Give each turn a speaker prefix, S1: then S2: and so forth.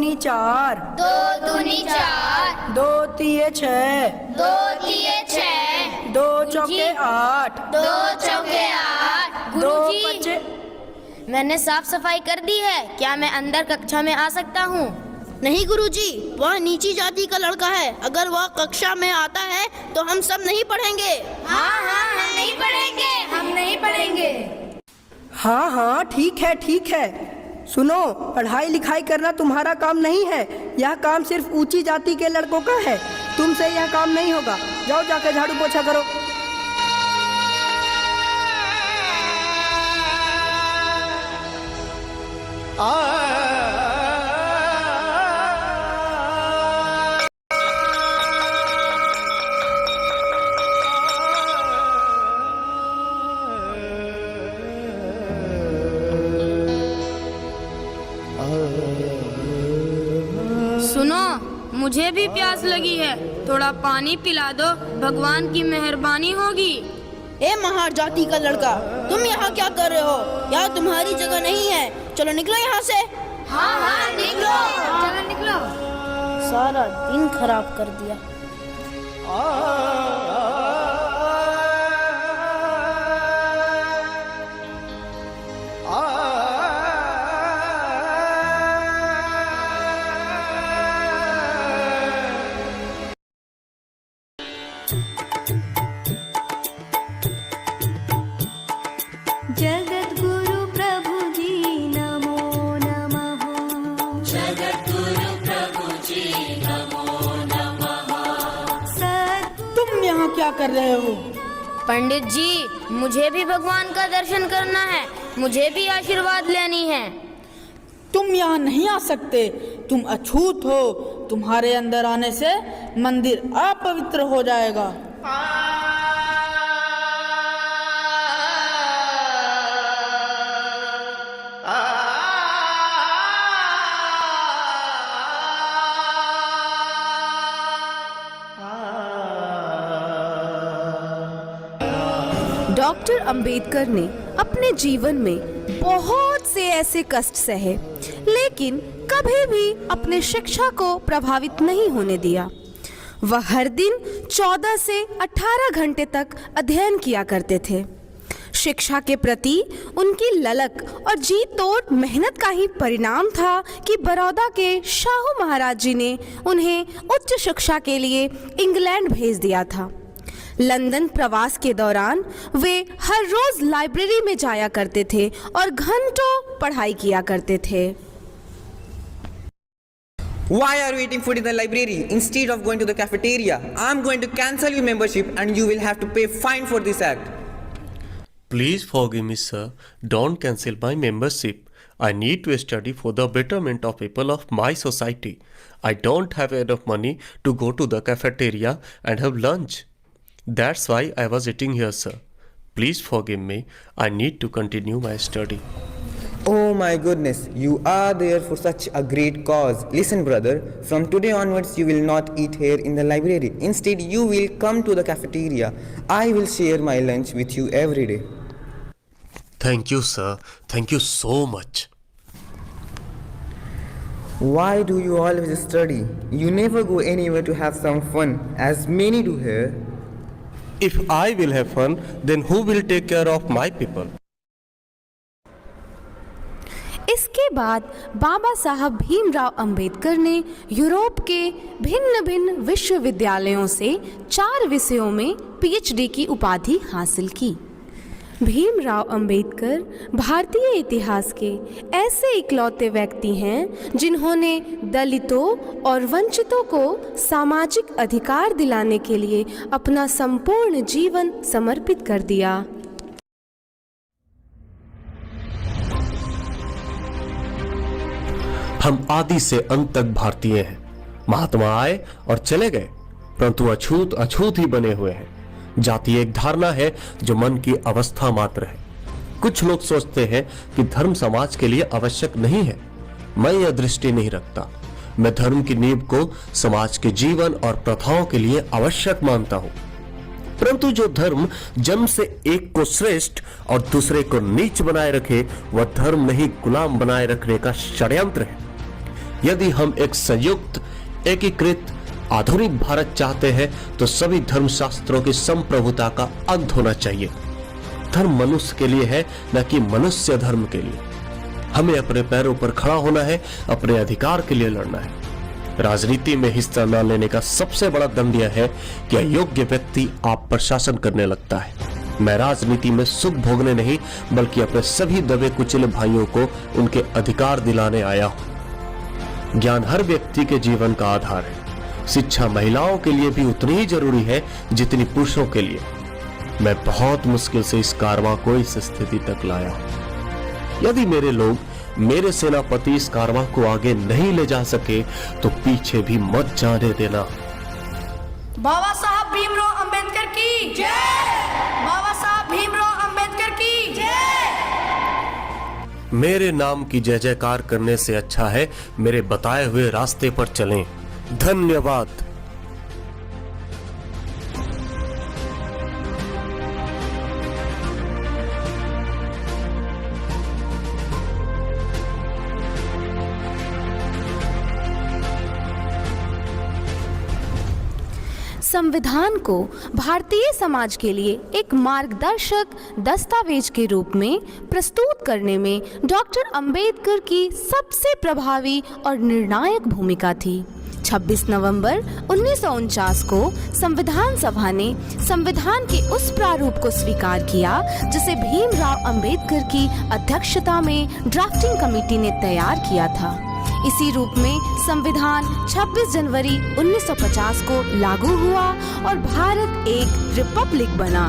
S1: दूनी 4,
S2: 2 दूनी 4,
S1: 2 तिये 6,
S2: 2 तिये 6,
S1: 2 चौके 8,
S2: 2 चौके 8।
S1: 2
S2: गुरुजी,
S1: पचे।
S2: मैंने साफ सफाई कर दी है, क्या मैं अंदर कक्षा में आ सकता हूँ?
S3: नहीं गुरुजी, वह नीची जाति का लड़का है। अगर वह कक्षा में आता है तो हम सब नहीं पढ़ेंगे।
S2: हाँ हाँ, हम नहीं पढ़ेंगे, हम नहीं पढ़ेंगे।
S1: हाँ हाँ, ठीक है। सुनो, पढ़ाई लिखाई करना तुम्हारा काम नहीं है। यह काम सिर्फ ऊंची जाति के लड़कों का है। तुमसे यह काम नहीं होगा। जाओ जाके झाड़ू पोछा करो।
S2: सुनो, मुझे भी प्यास लगी है, थोड़ा पानी पिला दो, भगवान की मेहरबानी होगी।
S3: ए महार जाति का लड़का, तुम यहाँ क्या कर रहे हो? यहाँ तुम्हारी जगह नहीं है। चलो निकलो यहाँ से।
S2: हाँ हाँ, निकलो, चलो निकलो।
S3: सारा दिन खराब कर दिया।
S4: जगत गुरु प्रभु जी नमो नमः। जगत गुरु प्रभु जी नमो नमः।
S3: तुम यहाँ क्या कर रहे हो?
S2: पंडित जी, मुझे भी भगवान का दर्शन करना है, मुझे भी आशीर्वाद लेनी है।
S3: तुम यहाँ नहीं आ सकते, तुम अछूत हो। तुम्हारे अंदर आने से मंदिर अपवित्र हो जाएगा।
S5: डॉक्टर अंबेडकर ने अपने जीवन में बहुत से ऐसे कष्ट सहे, लेकिन कभी भी अपने शिक्षा को प्रभावित नहीं होने दिया। वह हर दिन 14 से 18 घंटे तक अध्ययन किया करते थे। शिक्षा के प्रति उनकी ललक और जी तोड़ मेहनत का ही परिणाम था कि बड़ौदा के शाहू महाराज जी ने उन्हें उच्च शिक्षा के लिए इंग्लैंड भेज दिया था। लंदन प्रवास के दौरान वे हर रोज लाइब्रेरी में जाया करते थे और घंटों पढ़ाई किया करते थे।
S6: Why are you eating food in the library instead of going to the cafeteria? I'm going to cancel your membership and you will have to pay fine for this act.
S7: Please forgive me, sir. Don't cancel my membership. I need to study for the betterment of people of my society. I don't have enough money to go to the cafeteria and have lunch. That's why I was eating here, sir. Please forgive me. I need to continue my study.
S6: Oh my goodness, you are there for such a great cause. Listen brother, from today onwards you will not eat here in the library. Instead you will come to the cafeteria. I will share my lunch with you every day.
S7: Thank you, sir. Thank you so much.
S6: Why do you always study? You never go anywhere to have some fun, as many do here.
S7: If I will have fun, then who will take care of my people?
S5: इसके बाद बाबा साहब भीमराव अंबेडकर ने Europe के भिन्न भिन्न विश्वविद्यालयों से 4 विषयों में पीएचडी की उपाधि हासिल की। भीमराव अंबेडकर भारतीय इतिहास के ऐसे इकलौते व्यक्ति हैं जिन्होंने दलितों और वंचितों को सामाजिक अधिकार दिलाने के लिए अपना संपूर्ण जीवन समर्पित कर दिया।
S7: हम आदि से अंत तक भारतीय हैं। महात्मा आए और चले गए, परंतु अछूत अछूत ही बने हुए हैं। जाति एक धारणा है जो मन की अवस्था मात्र है। कुछ लोग सोचते हैं कि धर्म समाज के लिए आवश्यक नहीं है। मैं यह दृष्टि नहीं रखता। मैं धर्म की नींव को समाज के जीवन और प्रथाओं के लिए आवश्यक मानता हूं। परंतु जो धर्म जन्म से एक को श्रेष्ठ और दूसरे को नीच बनाए रखे, वह धर्म नहीं गुलाम बनाए रखने का षड्यंत्र है। यदि हम एक संयुक्त, एकीकृत, आधुनिक भारत चाहते हैं तो सभी धर्मशास्त्रों की संप्रभुता का अंत होना चाहिए। धर्म मनुष्य के लिए है, न कि मनुष्य धर्म के लिए। हमें अपने पैरों पर खड़ा होना है, अपने अधिकार के लिए लड़ना है। राजनीति में हिस्सा न लेने का सबसे बड़ा दंड यह है कि अयोग्य व्यक्ति आप पर शासन करने लगता है। मैं राजनीति में सुख भोगने नहीं, बल्कि अपने सभी दबे कुचले भाइयों को उनके अधिकार दिलाने आया हूं। ज्ञान हर व्यक्ति के जीवन का आधार है। शिक्षा महिलाओं के लिए भी उतनी ही जरूरी है जितनी पुरुषों के लिए। मैं बहुत मुश्किल से इस कारवां को इस स्थिति तक लाया हूं। यदि मेरे लोग, मेरे सेनापति इस कारवां को आगे नहीं ले जा सके तो पीछे भी मत जाने देना।
S3: बाबा साहब भीमराव अंबेडकर की जय। बाबा साहब भीमराव अंबेडकर की जय।
S7: मेरे नाम की जय जयकार करने से अच्छा है मेरे बताए हुए रास्ते पर चलें। धन्यवाद।
S5: संविधान को भारतीय समाज के लिए एक मार्गदर्शक दस्तावेज के रूप में प्रस्तुत करने में डॉक्टर अंबेडकर की सबसे प्रभावी और निर्णायक भूमिका थी। 26 नवंबर 1949 को संविधान सभा ने संविधान के उस प्रारूप को स्वीकार किया जिसे भीमराव अंबेडकर की अध्यक्षता में ड्राफ्टिंग कमेटी ने तैयार किया था। इसी रूप में संविधान 26 जनवरी 1950 को लागू हुआ और भारत एक रिपब्लिक बना।